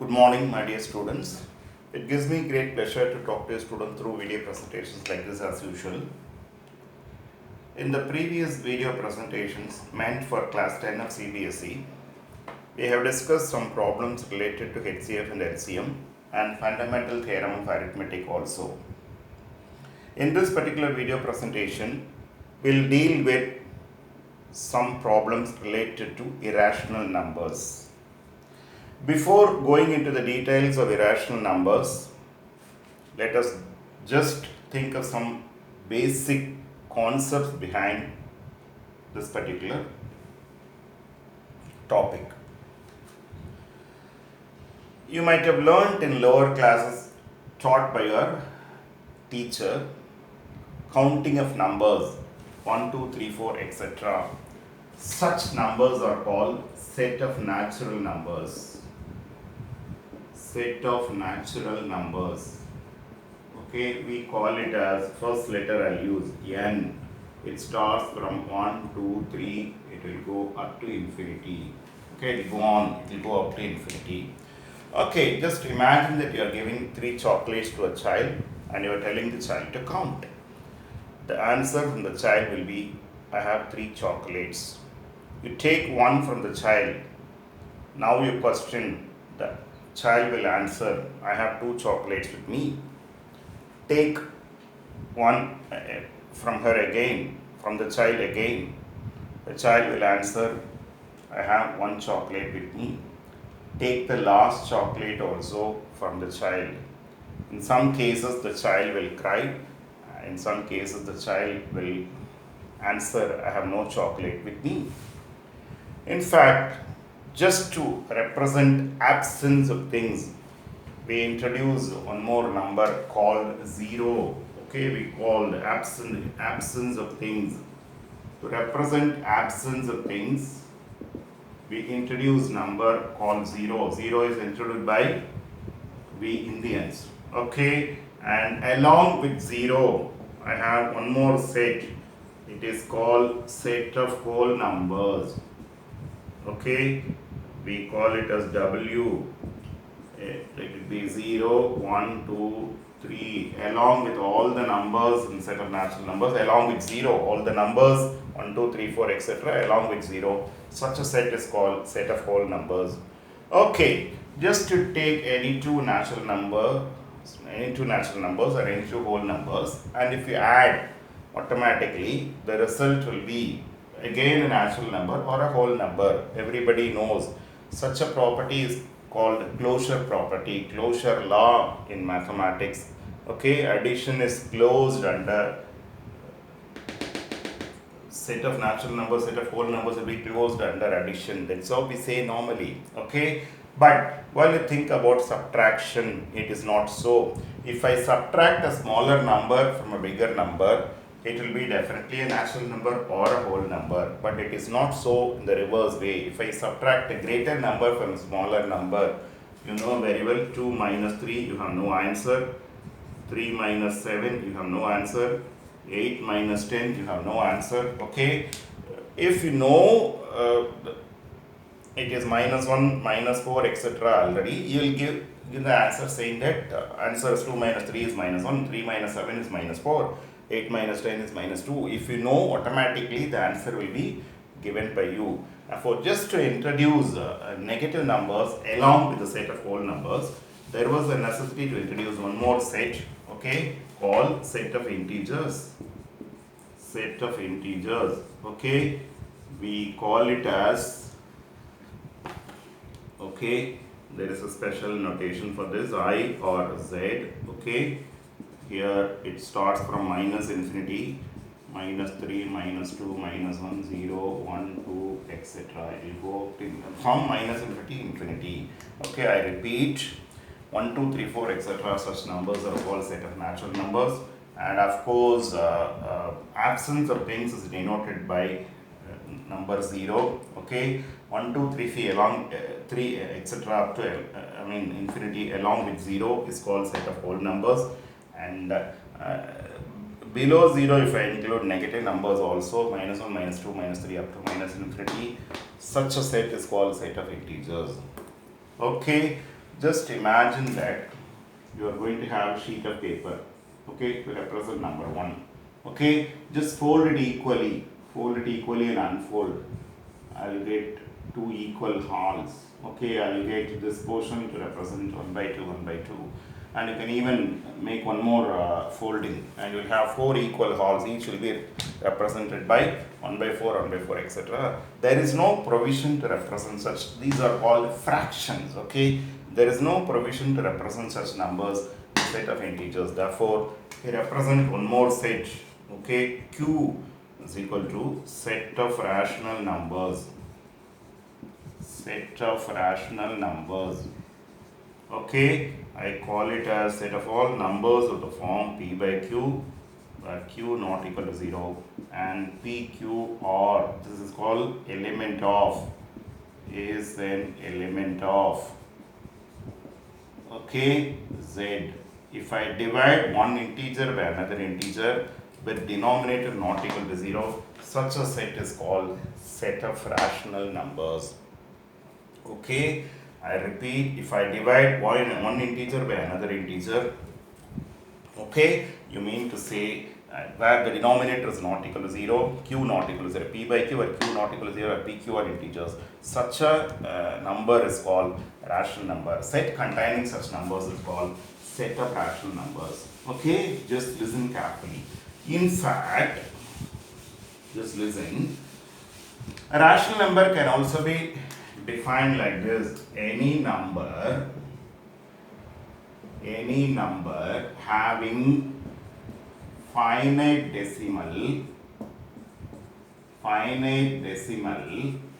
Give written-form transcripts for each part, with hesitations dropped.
Good morning, my dear students. It gives me great pleasure to talk to a student through video presentations like this as usual. In the previous video presentations meant for class 10 of CBSE, we have discussed some problems related to HCF and LCM and fundamental theorem of arithmetic also. In this particular video presentation, we'll deal with some problems related to irrational numbers. Before going into the details of irrational numbers, let us just think of some basic concepts behind this particular topic. You might have learned in lower classes taught by your teacher counting of numbers 1, 2, 3, 4, etc. Such numbers are called set of natural numbers. Set of natural numbers. Okay, we call it as first letter I'll use n. It starts from 1, 2, 3, it will go up to infinity. Okay, it will go on, it will go up to infinity. Okay, just imagine that you are giving 3 chocolates to a child and you are telling the child to count. The answer from the child will be, I have 3 chocolates. You take one from the child. Now you question, the child will answer, I have 2 chocolates with me. Take one from her again, from the child again. The child will answer, I have 1 chocolate with me. Take the last chocolate also from the child. In some cases, the child will cry. In some cases, the child will answer, I have no chocolate with me. In fact, just to represent absence of things, we introduce one more number called 0. Okay, we call absence of things. To represent absence of things, we introduce number called 0. 0 is introduced by we Indians. Okay, and along with 0, I have one more set. It is called set of whole numbers. Okay, we call it as W. Let it be 0, 1, 2, 3, along with all the numbers in set of natural numbers, along with 0, all the numbers 1, 2, 3, 4, etc., along with 0. Such a set is called set of whole numbers. Okay, just to take any two natural numbers or any two whole numbers, and if you add automatically, the result will be again a natural number or a whole number. Everybody knows such a property is called closure property, closure law in mathematics. Okay, addition is closed under set of natural numbers, set of whole numbers will be closed under addition. That's how we say normally. Okay, but while you think about subtraction, it is not so. If I subtract a smaller number from a bigger number, it will be definitely a natural number or a whole number, but it is not so in the reverse way. If I subtract a greater number from a smaller number, you know very well 2 minus 3, you have no answer. 3 minus 7, you have no answer. 8 minus 10, you have no answer. Okay, if you know it is minus 1, minus 4, etc. already, you will give the answer saying that answer is 2 minus 3 is minus 1, 3 minus 7 is minus 4. 8 minus 10 is minus 2. If you know, automatically the answer will be given by you. For just to introduce negative numbers along with the set of whole numbers, there was a necessity to introduce one more set, okay, called set of integers. Set of integers, okay, we call it as, okay, there is a special notation for this, I or Z, okay. Here it starts from minus infinity, minus 3, minus 2, minus 1, 0, 1, 2, etc. It will go to, from minus infinity, infinity. Okay, I repeat, 1, 2, 3, 4, etc. Such numbers are called set of natural numbers. And of course, absence of things is denoted by number 0. Okay, 1, 2, 3, 3 along 3, etc. up to infinity along with 0 is called set of whole numbers. And below 0, if I include negative numbers also, minus 1, minus 2, minus 3 up to minus infinity, such a set is called set of integers. Okay, Just imagine that you are going to have a sheet of paper, okay, to represent number 1. Okay, just fold it equally and unfold. I'll get 2 equal halves. Okay, I'll get this portion to represent 1 by 2, 1 by 2. And you can even make one more folding, and you'll have 4 equal halves. Each will be represented by 1 by 4, 1 by 4, etc. There is no provision to represent such. These are called fractions. Okay, there is no provision to represent such numbers in set of integers. Therefore, we represent one more set. Okay, Q is equal to set of rational numbers. Set of rational numbers. Okay, I call it as set of all numbers of the form P by Q, where Q not equal to 0, and PQ, or this is called element of, is an element of, okay, Z. If I divide one integer by another integer with denominator not equal to 0, such a set is called set of rational numbers. Okay, I repeat, if I divide one integer by another integer, okay, you mean to say where the denominator is not equal to 0, Q not equal to 0, P by Q or Q not equal to 0 or PQ are integers, such a number is called rational number. Set containing such numbers is called set of rational numbers. Okay, just listen carefully. In fact, just listen, a rational number can also be defined like this: any number having finite decimal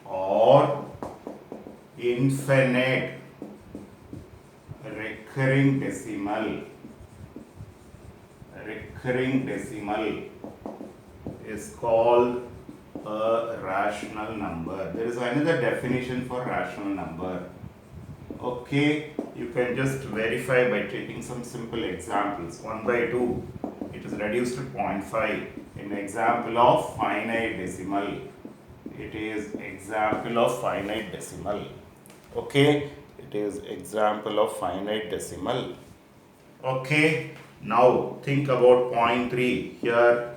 or infinite recurring decimal is called a rational number. There is another definition for rational number. Okay, you can just verify by taking some simple examples. 1 by 2, it is reduced to 0.5. In example of finite decimal, it is example of finite decimal. Okay, it is example of finite decimal. Okay, now think about 0.3. Here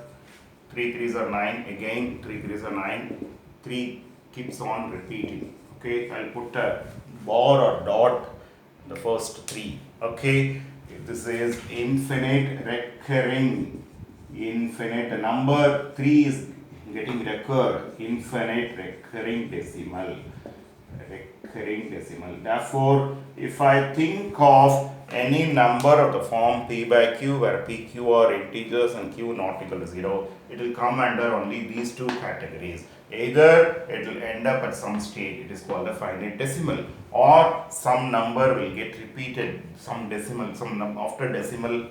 3 3s are 9, again 3 3s are 9, 3 keeps on repeating. Okay, I'll put a bar or dot in the first 3. Okay, if this is infinite recurring, the number 3 is getting recurred, infinite recurring decimal. Therefore, if I think of any number of the form P by Q, where PQ are integers and Q not equal to 0, it will come under only these two categories. Either it will end up at some state, it is called a finite decimal, or some number will get repeated, some decimal, after decimal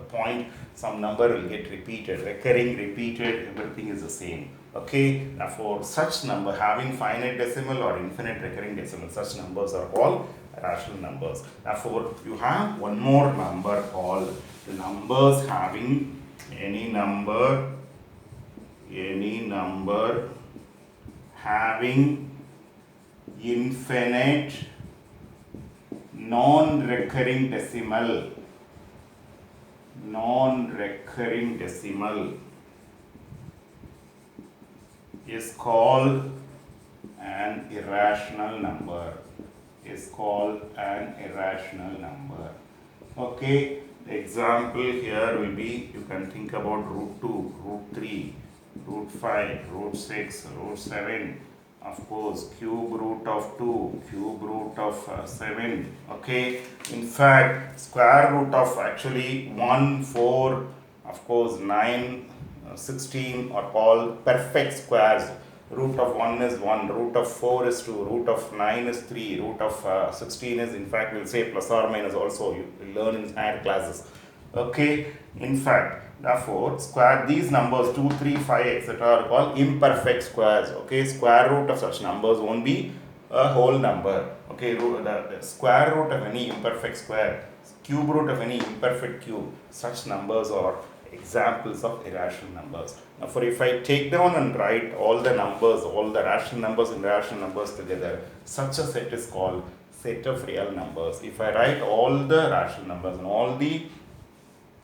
point, some number will get repeated, recurring, repeated, everything is the same. Okay, therefore such number having finite decimal or infinite recurring decimal, such numbers are called rational numbers. Therefore, you have one more number called the numbers having any number having infinite non-recurring decimal is called an irrational number. Okay, the example here will be, you can think about root 2, root 3, root 5, root 6, root 7, of course cube root of 2, cube root of 7. Okay, in fact square root of actually 1, 4, of course 9, 16 are called perfect squares. Root of 1 is 1, root of 4 is 2, root of 9 is 3, root of 16 is, in fact we'll say plus or minus also, you learn in higher classes. Okay, in fact, therefore these numbers 2, 3, 5, etc. are called imperfect squares. Okay, square root of such numbers won't be a whole number. Okay, the square root of any imperfect square, cube root of any imperfect cube, such numbers are examples of irrational numbers. Now, if I take down and write all the numbers, all the rational numbers and irrational numbers together, such a set is called set of real numbers. If I write all the rational numbers and all the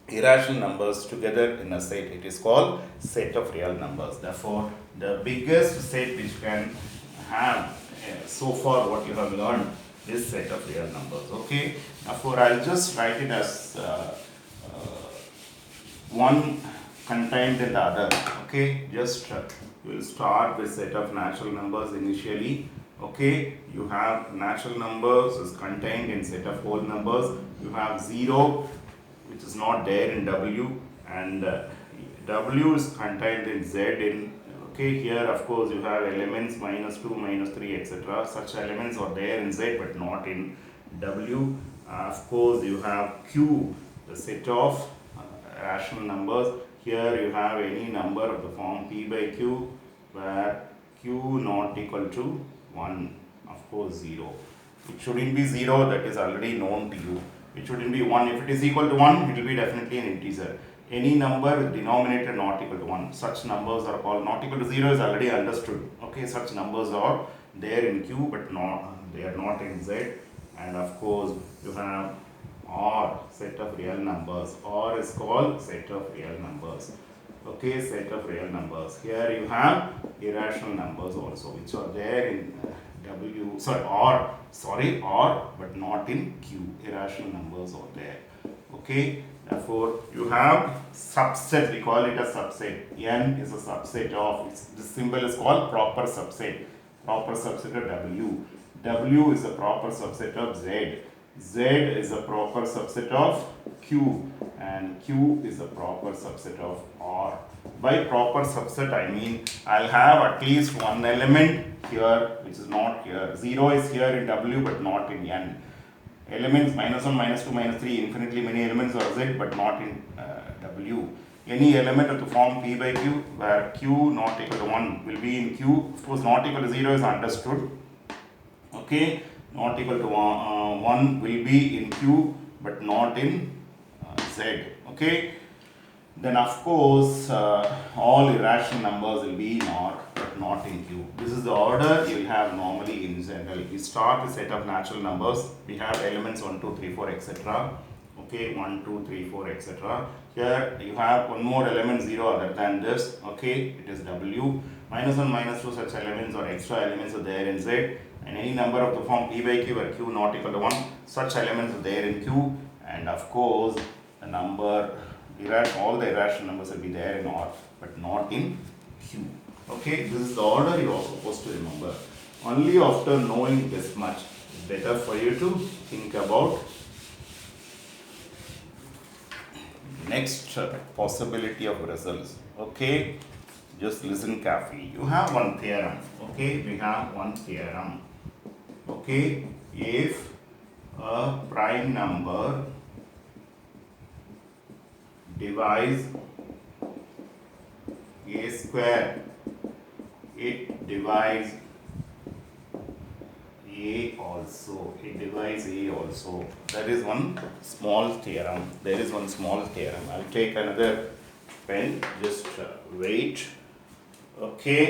irrational numbers together in a set, it is called set of real numbers. Therefore, the biggest set which can have so far what you have learned is set of real numbers. Okay, therefore I'll just write it as one contained in the other. Okay, just we'll start with set of natural numbers initially. Okay, you have natural numbers is contained in set of whole numbers. You have 0 which is not there in W, and W is contained in Z in. Okay, here of course you have elements -2, -3, etc. Such elements are there in Z but not in W. Of course you have Q, the set of rational numbers. Here you have any number of the form P by Q where Q not equal to 1, of course 0. It shouldn't be 0, that is already known to you. It shouldn't be 1. If it is equal to 1, it will be definitely an integer. Any number with denominator not equal to 1, such numbers are called. Not equal to 0 is already understood. Okay, such numbers are there in Q but they are not in Z. And of course you have R, set of real numbers. R is called set of real numbers. Okay, set of real numbers. Here you have irrational numbers also, which are there in R, but not in Q. Irrational numbers are there. Okay, therefore you have subset. We call it a subset. N is a subset of. This symbol is called proper subset. Proper subset of W. W is a proper subset of Z. Z is a proper subset of Q, and Q is a proper subset of R. By proper subset I mean I'll have at least one element here which is not here. 0 is here in W but not in N. Elements -1, -2, -3, infinitely many elements are Z but not in W. Any element of the form P by Q where Q not equal to 1 will be in Q. Of course not equal to 0 is understood. Okay, not equal to 1 will be in Q but not in Z. Okay, then of course all irrational numbers will be in R but not in Q. This is the order you will have normally in general. We start with set of natural numbers. We have elements 1, 2, 3, 4, etc. Okay, 1, 2, 3, 4, etc. Here you have one more element 0 other than this. Okay, it is W. -1, -2 such elements or extra elements are there in Z. And any number of the form P by Q where Q not equal to 1, such elements are there in Q. And of course the number, all the irrational numbers will be there in R but not in Q. Okay, this is the order you are supposed to remember. Only after knowing this much, it's better for you to think about next possibility of results. Okay, just listen carefully. You have one theorem. Okay, we have one theorem. Okay, if a prime number divides a square, it divides a also. It divides a also. That is one small theorem. There is one small theorem. I'll take another pen. Just wait. Okay.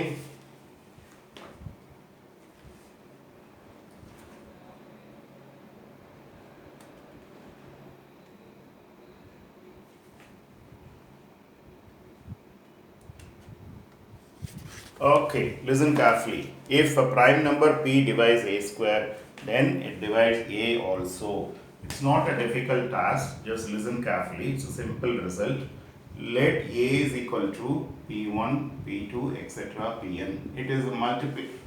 Okay, listen carefully. If a prime number P divides a square, then it divides a also. It's not a difficult task, just listen carefully. It's a simple result. Let a is equal to P1, P2, etc. Pn. It is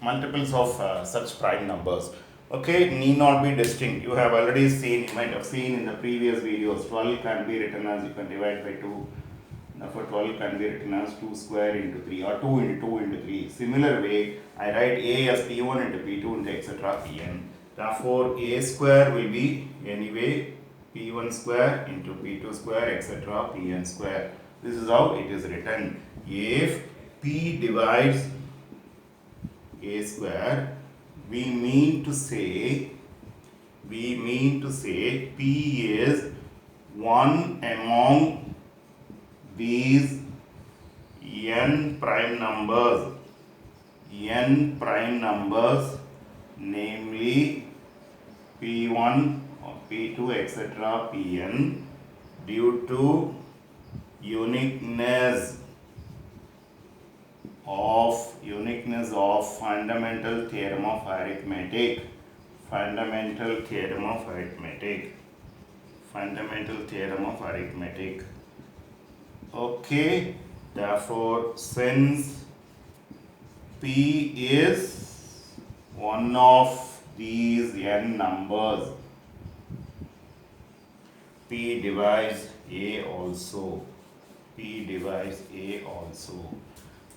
multiples of such prime numbers. Okay, need not be distinct. You have already seen, you might have seen in the previous videos, 12 can be written as, you can divide by 2. Therefore 12 can be written as 2 square into 3 or 2 into 2 into 3. Similar way, I write a as P1 into P2 into etc. Pn. Therefore a square will be anyway P1 square into P2 square etc. Pn square. This is how it is written. If P divides a square, we mean to say P is one among these n prime numbers, namely P1 or P2 etc. Pn due to uniqueness of fundamental theorem of arithmetic. Okay, therefore since P is one of these n numbers, P divides A also.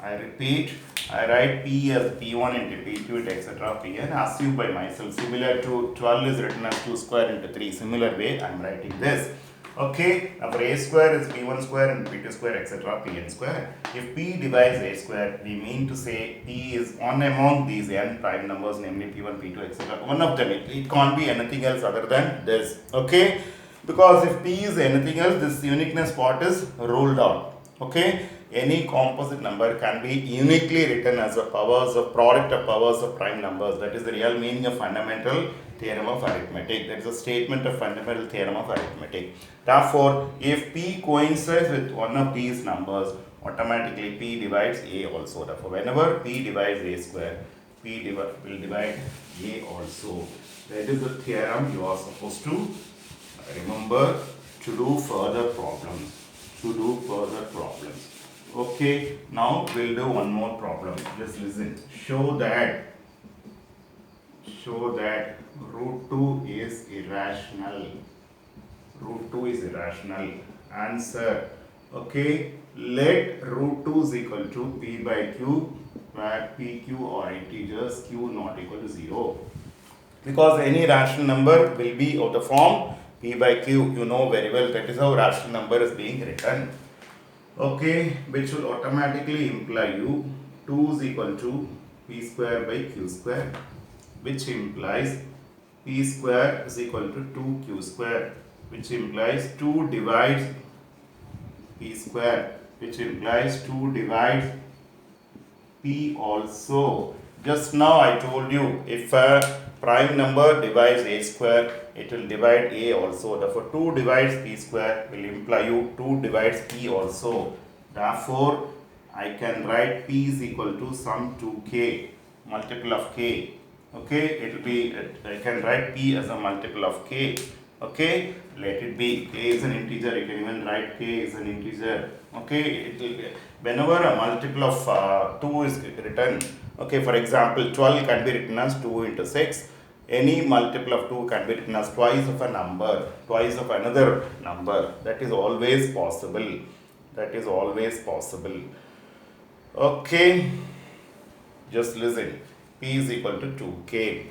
I repeat, I write P as P1 into P2 etc. Pn, assume by myself, similar to 12 is written as 2 square into 3. Similar way, I am writing this. Okay, now for A square is P1 square and P2 square etc. Pn square. If P divides A square, we mean to say P is one among these n prime numbers, namely P1, P2 etc. One of them. It can't be anything else other than this. Okay, because if P is anything else, this uniqueness part is ruled out. Okay, any composite number can be uniquely written as a product of powers of prime numbers. That is the real meaning of fundamental theorem of arithmetic. That is a statement of fundamental theorem of arithmetic. Therefore, if P coincides with one of these numbers, automatically P divides A also. Therefore, whenever P divides A square, P will divide A also. That is the theorem you are supposed to remember to do further problems. Okay, now we'll do one more problem. Just listen. Show that root 2 is irrational. Answer. Okay, let root 2 is equal to P by Q, where P, Q are integers, Q not equal to 0. Because any rational number will be of the form P by Q. You know very well, that is how rational number is being written. Okay, which will automatically imply you 2 is equal to P square by Q square, which implies P square is equal to 2Q square, which implies 2 divides P square, which implies 2 divides P also. Just now I told you, if a prime number divides A square, it will divide A also. Therefore, 2 divides P square will imply you 2 divides P also. Therefore, I can write P is equal to some 2K, multiple of K. Okay, it will be, I can write P as a multiple of K. Okay, let it be. K is an integer, you can even write K is an integer. Okay, it will be, whenever a multiple of 2 is written, okay, for example, 12 can be written as 2 into 6. Any multiple of 2 can be written as twice of a number, twice of another number. That is always possible. Okay, just listen. P is equal to 2K.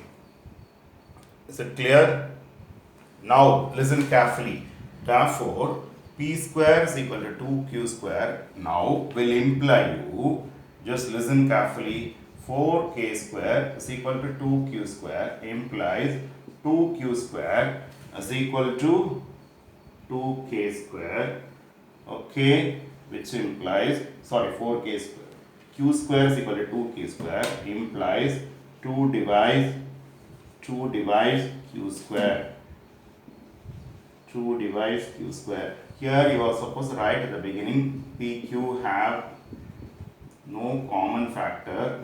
Is it clear? Now listen carefully. Therefore, P square is equal to 2Q square now will imply you, just listen carefully, 4K square is equal to 2Q square implies 2Q square is equal to 2K square. Okay, which implies, 4K square. Q square is equal to 2K square implies 2 divides Q square. Here you are supposed to write at the beginning PQ have no common factor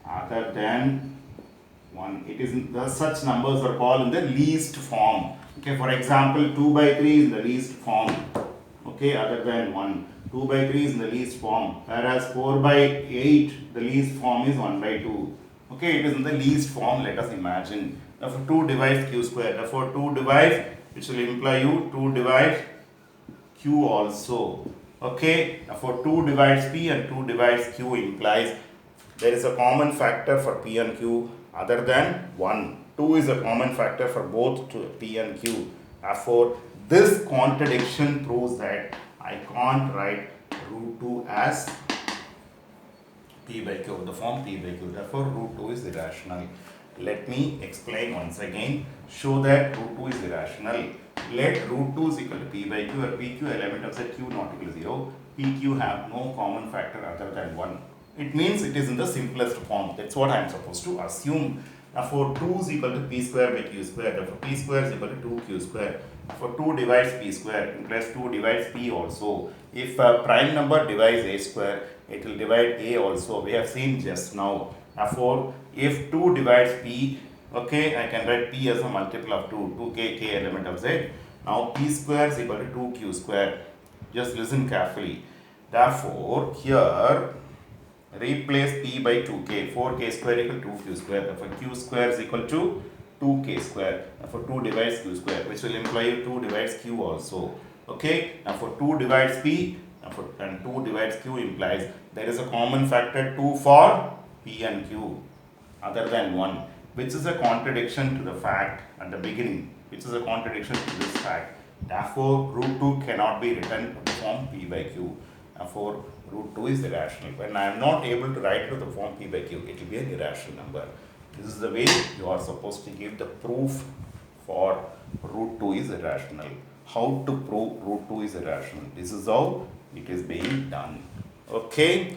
other than 1. It is such numbers are called in the least form. Okay, for example, 2 by 3 is in the least form. Okay, other than 1. 2 by 3 is in the least form, whereas 4 by 8, the least form is 1 by 2. Okay, it is in the least form, let us imagine. Therefore, 2 divides Q square. Therefore, 2 divides, which will imply you 2 divides Q also. Okay, therefore 2 divides P and 2 divides Q implies there is a common factor for P and Q other than 1. 2 is a common factor for both P and Q. Therefore, this contradiction proves that I can't write root 2 as P by Q, the form P by Q. Therefore, root 2 is irrational. Let me explain once again. Show that root 2 is irrational. Let root 2 is equal to P by Q or PQ element of set Q not equal to 0. PQ have no common factor other than 1. it means it is in the simplest form. That's what I am supposed to assume. Now for 2 is equal to p square by q square, therefore p square is equal to 2q square. For 2 divides p square, implies 2 divides p also. If a prime number divides a square, it will divide a also. We have seen just now. Therefore, if 2 divides p, okay, I can write p as a multiple of 2, 2k element of z. Now p square is equal to 2q square. Just listen carefully. Therefore, here replace p by 2k, 4k square equal to 2q square, therefore q square is equal to 2k square, therefore 2 divides q square, which will imply 2 divides q also. Okay, now for 2 divides p and 2 divides q implies there is a common factor 2 for p and q other than 1, which is a contradiction to the fact at the beginning, which is a contradiction to this fact. Therefore, root 2 cannot be written to the form p by q. Therefore, root 2 is irrational. When I am not able to write to the form p by q, it will be an irrational number. This is the way you are supposed to give the proof for root 2 is irrational. How to prove root 2 is irrational? This is how it is being done. Okay.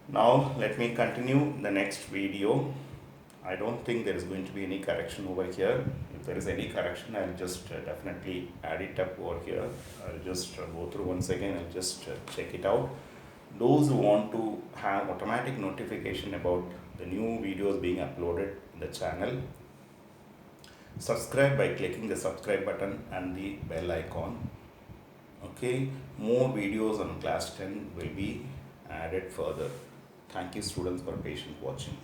Now let me continue the next video. I don't think there is going to be any correction over here. If there is any correction, I'll just definitely add it up over here. I'll just go through once again. I'll just check it out. Those who want to have automatic notification about the new videos being uploaded in the channel, subscribe by clicking the subscribe button and the bell icon. Okay, more videos on class 10 will be added further. Thank you students for patient watching.